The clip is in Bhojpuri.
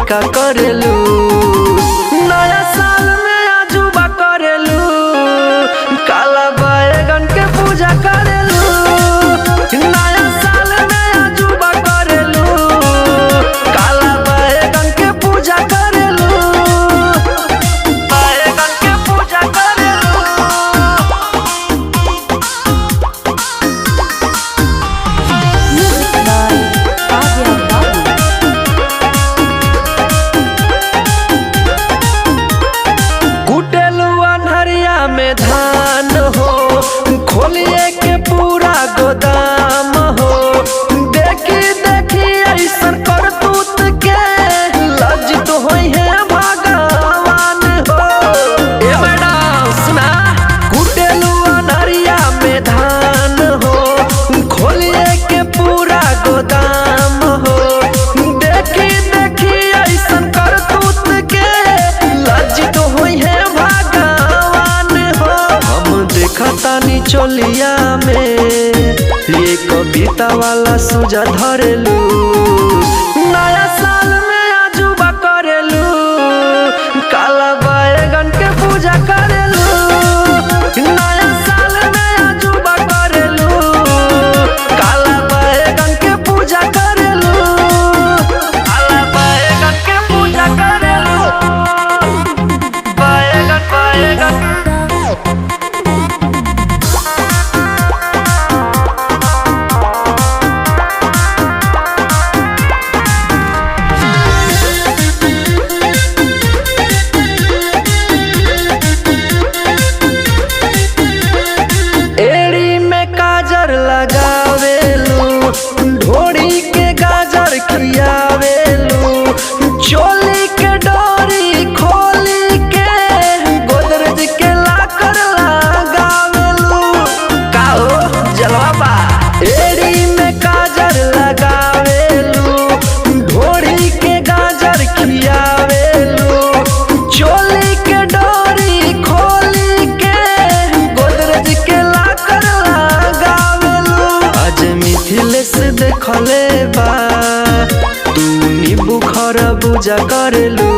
फीका करेलू। नया साल में अजूबा करेलू, काला बैगन के पूजा करेलू। नया साल में अजूबा करेलू, काला बैगन के पूजा करेलू। बैगन के पूजा करेलू। कुटेलू अन्हरिया में धान हो, खोलिए के पूरा गोदाम हो। देखी देखी ऐसन करतूत के लज्जित होई है भगवान हो। ए मैडम सुना, कुटेलू अन्हरिया में धान हो, खोलिए के पूरा गोदाम हो। देखी देखी ऐसन करतूत के लज्जित होई है भगवान हो। हम देखतानी चोलिया में ये कविता वाला सूजा धरेलू। नया साल में अजूबा करेलू, काला बैगन के पूजा करेलू। नया साल में अजूबा करेलू, काला बैगन के पूजा करेलू। काला बैगन के पूजा करेलू। बैगन बैगन एड़ी में काजर लगावेलू, ढोड़ी के गाजर खियावेलू। चोली के डोरी खोली के गोदरेज के लाकर लगावेलू। काहो जलवा बा। एड़ी में काजर लगावेलू, ढोड़ी के गाजर खियावेलू। चोली के डोरी खोली के गोदरेज के लाकर लगावेलू। आज मिथिलेश देखले बा, तू नींबू खरबूजा करेलू।